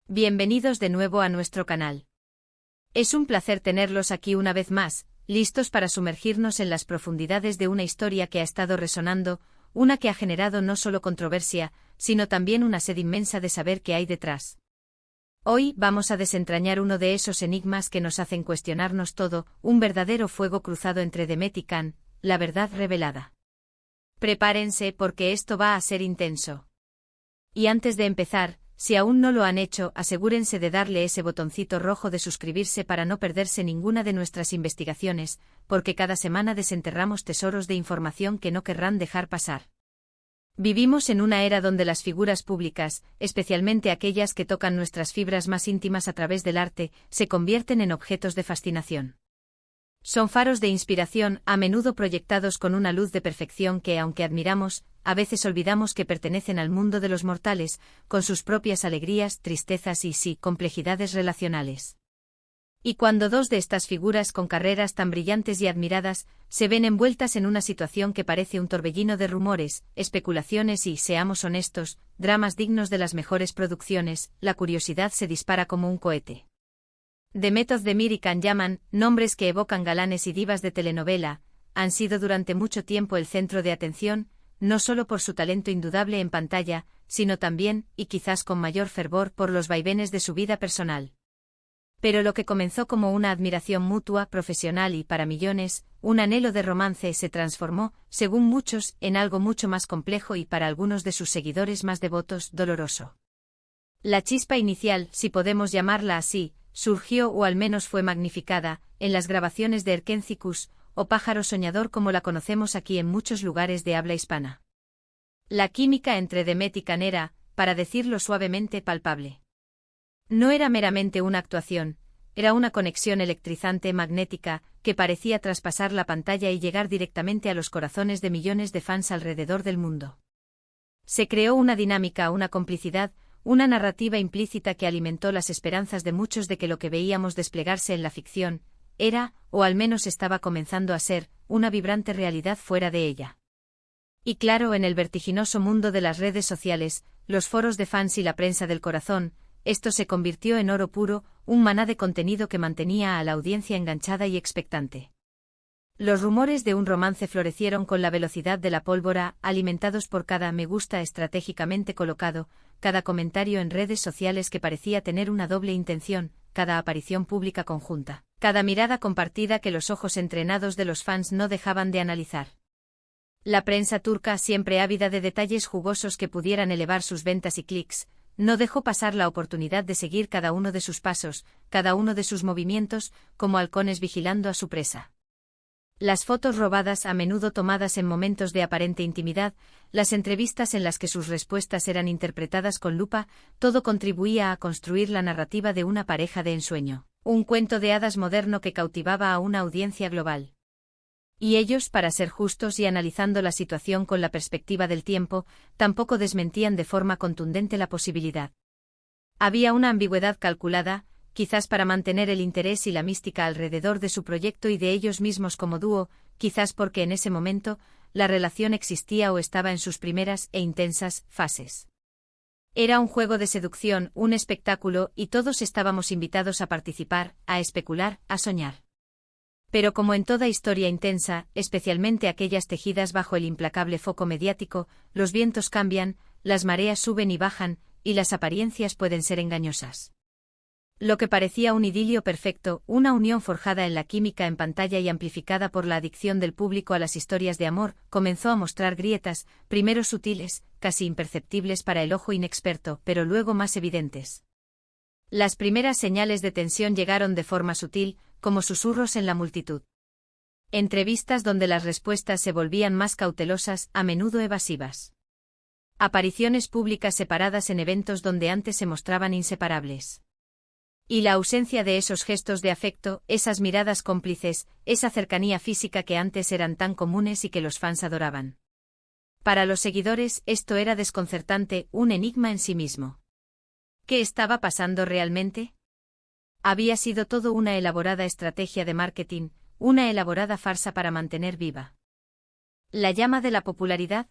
Bienvenidos de nuevo a nuestro canal. Es un placer tenerlos aquí una vez más, listos para sumergirnos en las profundidades de una historia que ha estado resonando, una que ha generado no solo controversia, sino también una sed inmensa de saber qué hay detrás. Hoy vamos a desentrañar uno de esos enigmas que nos hacen cuestionarnos todo, un verdadero fuego cruzado entre Demet y Can, la verdad revelada. Prepárense porque esto va a ser intenso. Y antes de empezar, si aún no lo han hecho, asegúrense de darle ese botoncito rojo de suscribirse para no perderse ninguna de nuestras investigaciones, porque cada semana desenterramos tesoros de información que no querrán dejar pasar. Vivimos en una era donde las figuras públicas, especialmente aquellas que tocan nuestras fibras más íntimas a través del arte, se convierten en objetos de fascinación. Son faros de inspiración, a menudo proyectados con una luz de perfección que, aunque admiramos, a veces olvidamos que pertenecen al mundo de los mortales, con sus propias alegrías, tristezas y, sí, complejidades relacionales. Y cuando dos de estas figuras con carreras tan brillantes y admiradas, se ven envueltas en una situación que parece un torbellino de rumores, especulaciones y, seamos honestos, dramas dignos de las mejores producciones, la curiosidad se dispara como un cohete. Demet Özdemir y Can Yaman, nombres que evocan galanes y divas de telenovela, han sido durante mucho tiempo el centro de atención, no solo por su talento indudable en pantalla, sino también, y quizás con mayor fervor, por los vaivenes de su vida personal. Pero lo que comenzó como una admiración mutua, profesional y, para millones, un anhelo de romance se transformó, según muchos, en algo mucho más complejo y, para algunos de sus seguidores más devotos, doloroso. La chispa inicial, si podemos llamarla así, surgió o al menos fue magnificada, en las grabaciones de Erkencikus, o Pájaro Soñador como la conocemos aquí en muchos lugares de habla hispana. La química entre Demet y Can era, para decirlo suavemente, palpable. No era meramente una actuación, era una conexión electrizante magnética, que parecía traspasar la pantalla y llegar directamente a los corazones de millones de fans alrededor del mundo. Se creó una dinámica, una complicidad, una narrativa implícita que alimentó las esperanzas de muchos de que lo que veíamos desplegarse en la ficción, era, o al menos estaba comenzando a ser, una vibrante realidad fuera de ella. Y claro, en el vertiginoso mundo de las redes sociales, los foros de fans y la prensa del corazón, esto se convirtió en oro puro, un maná de contenido que mantenía a la audiencia enganchada y expectante. Los rumores de un romance florecieron con la velocidad de la pólvora, alimentados por cada me gusta estratégicamente colocado, cada comentario en redes sociales que parecía tener una doble intención, cada aparición pública conjunta, cada mirada compartida que los ojos entrenados de los fans no dejaban de analizar. La prensa turca, siempre ávida de detalles jugosos que pudieran elevar sus ventas y clics, no dejó pasar la oportunidad de seguir cada uno de sus pasos, cada uno de sus movimientos, como halcones vigilando a su presa. Las fotos robadas, a menudo tomadas en momentos de aparente intimidad, las entrevistas en las que sus respuestas eran interpretadas con lupa, todo contribuía a construir la narrativa de una pareja de ensueño, un cuento de hadas moderno que cautivaba a una audiencia global. Y ellos, para ser justos y analizando la situación con la perspectiva del tiempo, tampoco desmentían de forma contundente la posibilidad. Había una ambigüedad calculada, quizás para mantener el interés y la mística alrededor de su proyecto y de ellos mismos como dúo, quizás porque en ese momento, la relación existía o estaba en sus primeras e intensas fases. Era un juego de seducción, un espectáculo, y todos estábamos invitados a participar, a especular, a soñar. Pero como en toda historia intensa, especialmente aquellas tejidas bajo el implacable foco mediático, los vientos cambian, las mareas suben y bajan, y las apariencias pueden ser engañosas. Lo que parecía un idilio perfecto, una unión forjada en la química en pantalla y amplificada por la adicción del público a las historias de amor, comenzó a mostrar grietas, primero sutiles, casi imperceptibles para el ojo inexperto, pero luego más evidentes. Las primeras señales de tensión llegaron de forma sutil, como susurros en la multitud. Entrevistas donde las respuestas se volvían más cautelosas, a menudo evasivas. Apariciones públicas separadas en eventos donde antes se mostraban inseparables. Y la ausencia de esos gestos de afecto, esas miradas cómplices, esa cercanía física que antes eran tan comunes y que los fans adoraban. Para los seguidores, esto era desconcertante, un enigma en sí mismo. ¿Qué estaba pasando realmente? Había sido todo una elaborada estrategia de marketing, una elaborada farsa para mantener viva la llama de la popularidad.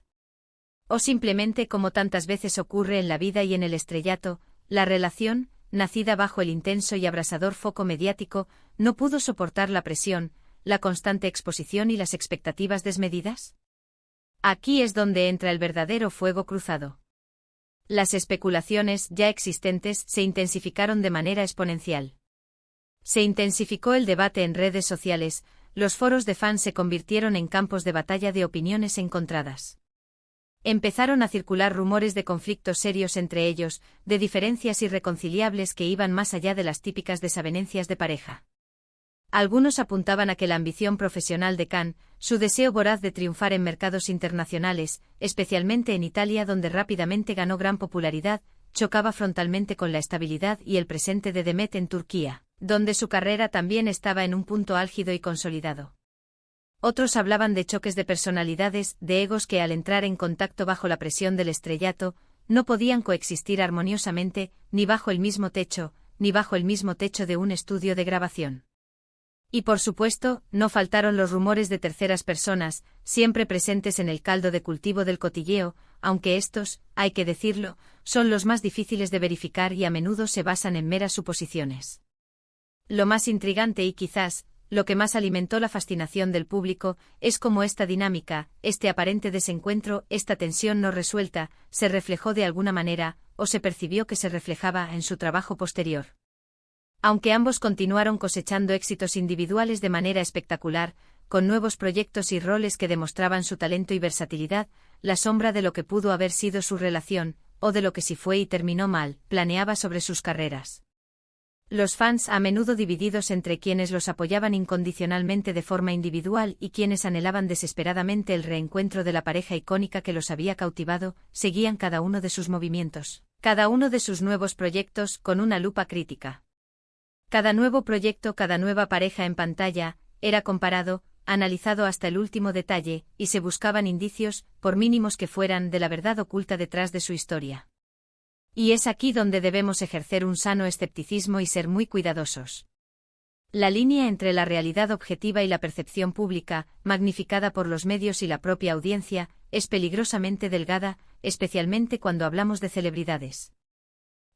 O simplemente, como tantas veces ocurre en la vida y en el estrellato, la relación, nacida bajo el intenso y abrasador foco mediático, no pudo soportar la presión, la constante exposición y las expectativas desmedidas? Aquí es donde entra el verdadero fuego cruzado. Las especulaciones, ya existentes, se intensificaron de manera exponencial. Se intensificó el debate en redes sociales, los foros de fans se convirtieron en campos de batalla de opiniones encontradas. Empezaron a circular rumores de conflictos serios entre ellos, de diferencias irreconciliables que iban más allá de las típicas desavenencias de pareja. Algunos apuntaban a que la ambición profesional de Khan, su deseo voraz de triunfar en mercados internacionales, especialmente en Italia donde rápidamente ganó gran popularidad, chocaba frontalmente con la estabilidad y el presente de Demet en Turquía, donde su carrera también estaba en un punto álgido y consolidado. Otros hablaban de choques de personalidades, de egos que al entrar en contacto bajo la presión del estrellato, no podían coexistir armoniosamente, ni bajo el mismo techo, ni bajo el mismo techo de un estudio de grabación. Y por supuesto, no faltaron los rumores de terceras personas, siempre presentes en el caldo de cultivo del cotilleo, aunque estos, hay que decirlo, son los más difíciles de verificar y a menudo se basan en meras suposiciones. Lo más intrigante y quizás, lo que más alimentó la fascinación del público, es cómo esta dinámica, este aparente desencuentro, esta tensión no resuelta, se reflejó de alguna manera, o se percibió que se reflejaba en su trabajo posterior. Aunque ambos continuaron cosechando éxitos individuales de manera espectacular, con nuevos proyectos y roles que demostraban su talento y versatilidad, la sombra de lo que pudo haber sido su relación, o de lo que si fue y terminó mal, planeaba sobre sus carreras. Los fans a menudo divididos entre quienes los apoyaban incondicionalmente de forma individual y quienes anhelaban desesperadamente el reencuentro de la pareja icónica que los había cautivado, seguían cada uno de sus movimientos, cada uno de sus nuevos proyectos, con una lupa crítica. Cada nuevo proyecto, cada nueva pareja en pantalla, era comparado, analizado hasta el último detalle, y se buscaban indicios, por mínimos que fueran, de la verdad oculta detrás de su historia. Y es aquí donde debemos ejercer un sano escepticismo y ser muy cuidadosos. La línea entre la realidad objetiva y la percepción pública, magnificada por los medios y la propia audiencia, es peligrosamente delgada, especialmente cuando hablamos de celebridades.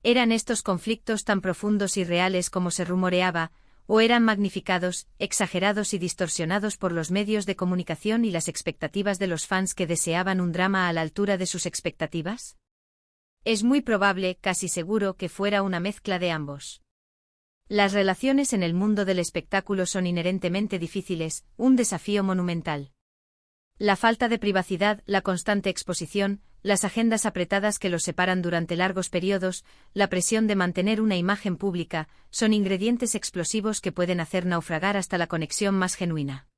¿Eran estos conflictos tan profundos y reales como se rumoreaba, o eran magnificados, exagerados y distorsionados por los medios de comunicación y las expectativas de los fans que deseaban un drama a la altura de sus expectativas? Es muy probable, casi seguro, que fuera una mezcla de ambos. Las relaciones en el mundo del espectáculo son inherentemente difíciles, un desafío monumental. La falta de privacidad, la constante exposición, las agendas apretadas que los separan durante largos periodos, la presión de mantener una imagen pública, son ingredientes explosivos que pueden hacer naufragar hasta la conexión más genuina.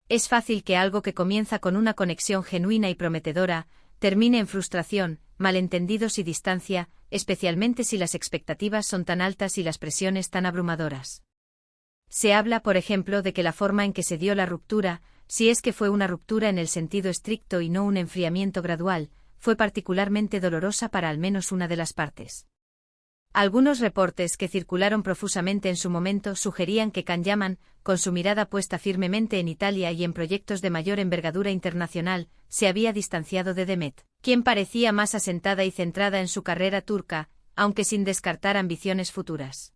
Es fácil que algo que comienza con una conexión genuina y prometedora, termine en frustración, malentendidos y distancia, especialmente si las expectativas son tan altas y las presiones tan abrumadoras. Se habla, por ejemplo, de que la forma en que se dio la ruptura, si es que fue una ruptura en el sentido estricto y no un enfriamiento gradual, fue particularmente dolorosa para al menos una de las partes. Algunos reportes que circularon profusamente en su momento sugerían que Can Yaman, con su mirada puesta firmemente en Italia y en proyectos de mayor envergadura internacional, se había distanciado de Demet, quien parecía más asentada y centrada en su carrera turca, aunque sin descartar ambiciones futuras.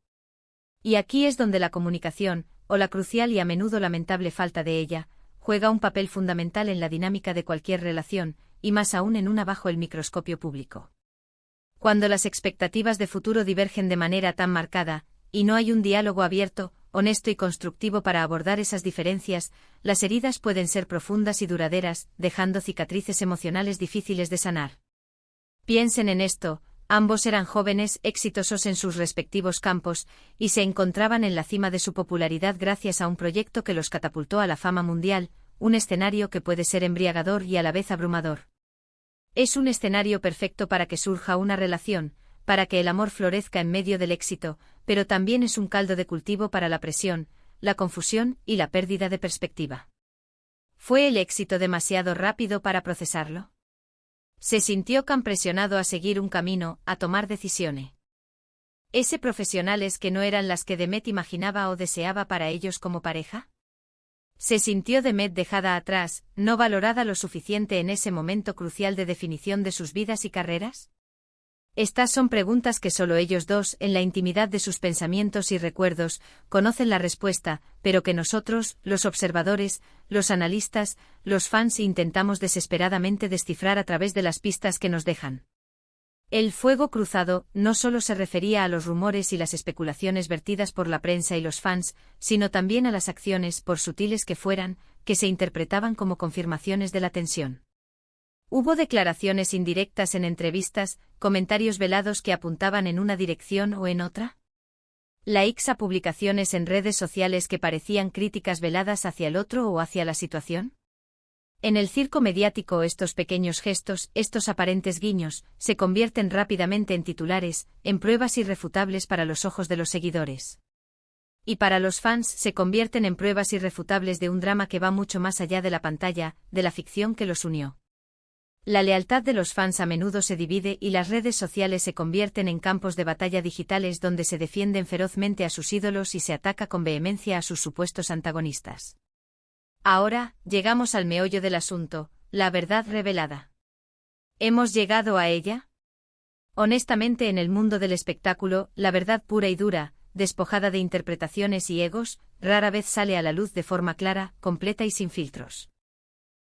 Y aquí es donde la comunicación, o la crucial y a menudo lamentable falta de ella, juega un papel fundamental en la dinámica de cualquier relación, y más aún en una bajo el microscopio público. Cuando las expectativas de futuro divergen de manera tan marcada, y no hay un diálogo abierto, honesto y constructivo para abordar esas diferencias, las heridas pueden ser profundas y duraderas, dejando cicatrices emocionales difíciles de sanar. Piensen en esto, ambos eran jóvenes, exitosos en sus respectivos campos, y se encontraban en la cima de su popularidad gracias a un proyecto que los catapultó a la fama mundial, un escenario que puede ser embriagador y a la vez abrumador. Es un escenario perfecto para que surja una relación, para que el amor florezca en medio del éxito, pero también es un caldo de cultivo para la presión, la confusión y la pérdida de perspectiva. ¿Fue el éxito demasiado rápido para procesarlo? Se sintió Can presionado a seguir un camino, a tomar decisiones. ¿Ese profesionales que no eran las que Demet imaginaba o deseaba para ellos como pareja? ¿Se sintió Demet dejada atrás, no valorada lo suficiente en ese momento crucial de definición de sus vidas y carreras? Estas son preguntas que solo ellos dos, en la intimidad de sus pensamientos y recuerdos, conocen la respuesta, pero que nosotros, los observadores, los analistas, los fans intentamos desesperadamente descifrar a través de las pistas que nos dejan. El fuego cruzado no solo se refería a los rumores y las especulaciones vertidas por la prensa y los fans, sino también a las acciones, por sutiles que fueran, que se interpretaban como confirmaciones de la tensión. Hubo declaraciones indirectas en entrevistas, comentarios velados que apuntaban en una dirección o en otra. Likes a publicaciones en redes sociales que parecían críticas veladas hacia el otro o hacia la situación. En el circo mediático estos pequeños gestos, estos aparentes guiños, se convierten rápidamente en titulares, en pruebas irrefutables para los ojos de los seguidores. Y para los fans se convierten en pruebas irrefutables de un drama que va mucho más allá de la pantalla, de la ficción que los unió. La lealtad de los fans a menudo se divide y las redes sociales se convierten en campos de batalla digitales donde se defienden ferozmente a sus ídolos y se ataca con vehemencia a sus supuestos antagonistas. Ahora, llegamos al meollo del asunto, la verdad revelada. ¿Hemos llegado a ella? Honestamente, en el mundo del espectáculo, la verdad pura y dura, despojada de interpretaciones y egos, rara vez sale a la luz de forma clara, completa y sin filtros.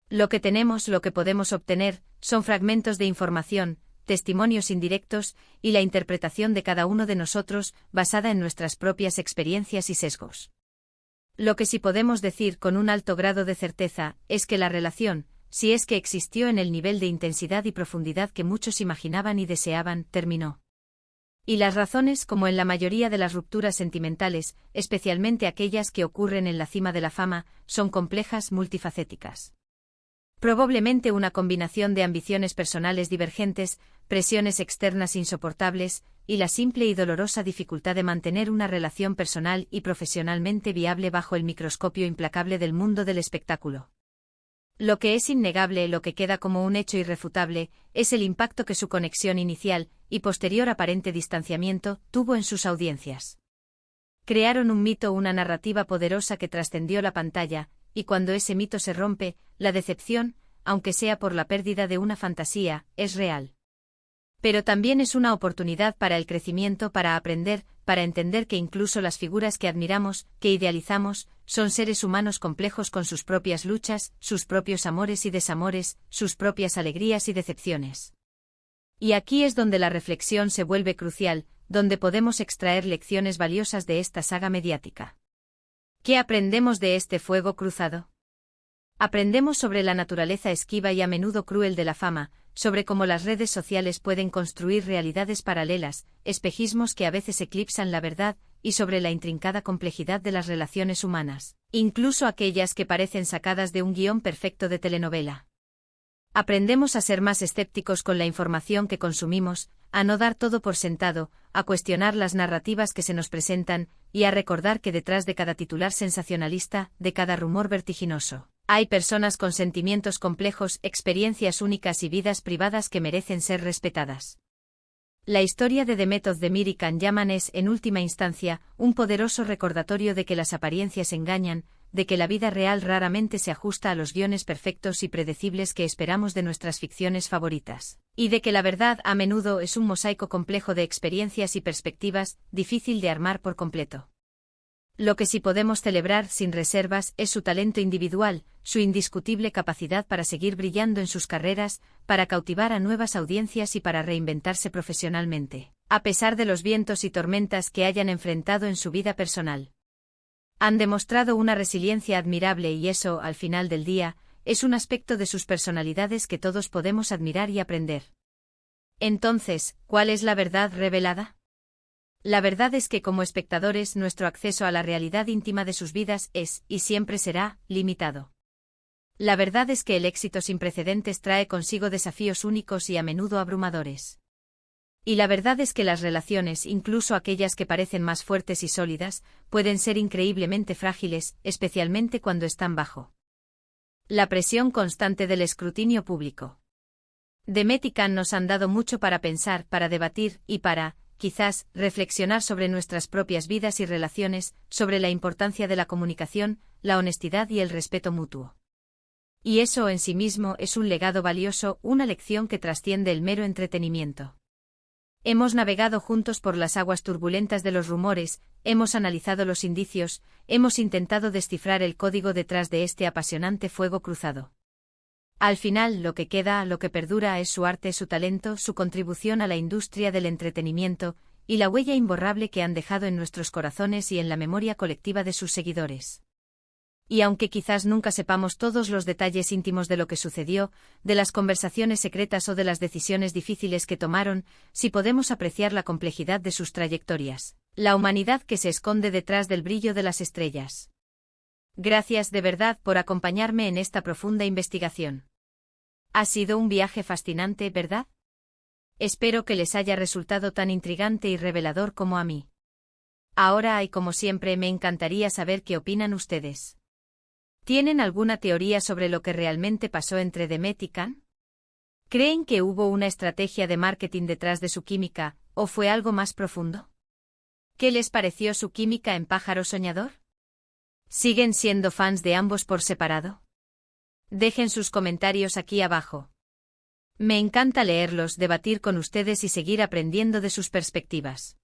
Lo que tenemos, lo que podemos obtener, son fragmentos de información, testimonios indirectos, y la interpretación de cada uno de nosotros, basada en nuestras propias experiencias y sesgos. Lo que sí podemos decir con un alto grado de certeza, es que la relación, si es que existió en el nivel de intensidad y profundidad que muchos imaginaban y deseaban, terminó. Y las razones, como en la mayoría de las rupturas sentimentales, especialmente aquellas que ocurren en la cima de la fama, son complejas, multifacéticas. Probablemente una combinación de ambiciones personales divergentes, presiones externas insoportables, y la simple y dolorosa dificultad de mantener una relación personal y profesionalmente viable bajo el microscopio implacable del mundo del espectáculo. Lo que es innegable, lo que queda como un hecho irrefutable, es el impacto que su conexión inicial, y posterior aparente distanciamiento, tuvo en sus audiencias. Crearon un mito, una narrativa poderosa que trascendió la pantalla, y cuando ese mito se rompe, la decepción, aunque sea por la pérdida de una fantasía, es real. Pero también es una oportunidad para el crecimiento, para aprender, para entender que incluso las figuras que admiramos, que idealizamos, son seres humanos complejos con sus propias luchas, sus propios amores y desamores, sus propias alegrías y decepciones. Y aquí es donde la reflexión se vuelve crucial, donde podemos extraer lecciones valiosas de esta saga mediática. ¿Qué aprendemos de este fuego cruzado? Aprendemos sobre la naturaleza esquiva y a menudo cruel de la fama, sobre cómo las redes sociales pueden construir realidades paralelas, espejismos que a veces eclipsan la verdad, y sobre la intrincada complejidad de las relaciones humanas, incluso aquellas que parecen sacadas de un guión perfecto de telenovela. Aprendemos a ser más escépticos con la información que consumimos, a no dar todo por sentado, a cuestionar las narrativas que se nos presentan, y a recordar que detrás de cada titular sensacionalista, de cada rumor vertiginoso, hay personas con sentimientos complejos, experiencias únicas y vidas privadas que merecen ser respetadas. La historia de The Method de Miri Kanyaman es, en última instancia, un poderoso recordatorio de que las apariencias engañan, de que la vida real raramente se ajusta a los guiones perfectos y predecibles que esperamos de nuestras ficciones favoritas, y de que la verdad a menudo es un mosaico complejo de experiencias y perspectivas, difícil de armar por completo. Lo que sí podemos celebrar sin reservas es su talento individual, su indiscutible capacidad para seguir brillando en sus carreras, para cautivar a nuevas audiencias y para reinventarse profesionalmente, a pesar de los vientos y tormentas que hayan enfrentado en su vida personal. Han demostrado una resiliencia admirable y eso, al final del día, es un aspecto de sus personalidades que todos podemos admirar y aprender. Entonces, ¿cuál es la verdad revelada? La verdad es que como espectadores nuestro acceso a la realidad íntima de sus vidas es, y siempre será, limitado. La verdad es que el éxito sin precedentes trae consigo desafíos únicos y a menudo abrumadores. Y la verdad es que las relaciones, incluso aquellas que parecen más fuertes y sólidas, pueden ser increíblemente frágiles, especialmente cuando están bajo la presión constante del escrutinio público. Demet y Can nos han dado mucho para pensar, para debatir y para, quizás, reflexionar sobre nuestras propias vidas y relaciones, sobre la importancia de la comunicación, la honestidad y el respeto mutuo. Y eso en sí mismo es un legado valioso, una lección que trasciende el mero entretenimiento. Hemos navegado juntos por las aguas turbulentas de los rumores, hemos analizado los indicios, hemos intentado descifrar el código detrás de este apasionante fuego cruzado. Al final, lo que queda, lo que perdura es su arte, su talento, su contribución a la industria del entretenimiento, y la huella imborrable que han dejado en nuestros corazones y en la memoria colectiva de sus seguidores. Y aunque quizás nunca sepamos todos los detalles íntimos de lo que sucedió, de las conversaciones secretas o de las decisiones difíciles que tomaron, sí podemos apreciar la complejidad de sus trayectorias, la humanidad que se esconde detrás del brillo de las estrellas. Gracias de verdad por acompañarme en esta profunda investigación. Ha sido un viaje fascinante, ¿verdad? Espero que les haya resultado tan intrigante y revelador como a mí. Ahora y como siempre me encantaría saber qué opinan ustedes. ¿Tienen alguna teoría sobre lo que realmente pasó entre Demet y Can? ¿Creen que hubo una estrategia de marketing detrás de su química, o fue algo más profundo? ¿Qué les pareció su química en Pájaro Soñador? ¿Siguen siendo fans de ambos por separado? Dejen sus comentarios aquí abajo. Me encanta leerlos, debatir con ustedes y seguir aprendiendo de sus perspectivas.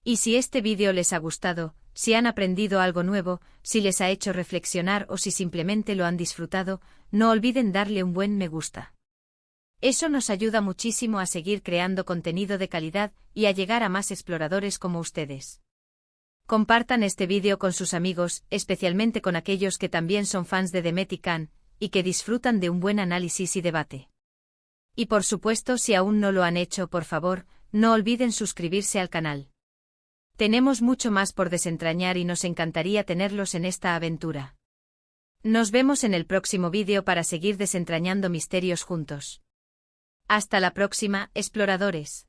Y si este vídeo les ha gustado, si han aprendido algo nuevo, si les ha hecho reflexionar o si simplemente lo han disfrutado, no olviden darle un buen me gusta. Eso nos ayuda muchísimo a seguir creando contenido de calidad y a llegar a más exploradores como ustedes. Compartan este vídeo con sus amigos, especialmente con aquellos que también son fans de Demet y Can, y que disfrutan de un buen análisis y debate. Y por supuesto, si aún no lo han hecho, por favor, no olviden suscribirse al canal. Tenemos mucho más por desentrañar y nos encantaría tenerlos en esta aventura. Nos vemos en el próximo vídeo para seguir desentrañando misterios juntos. Hasta la próxima, exploradores.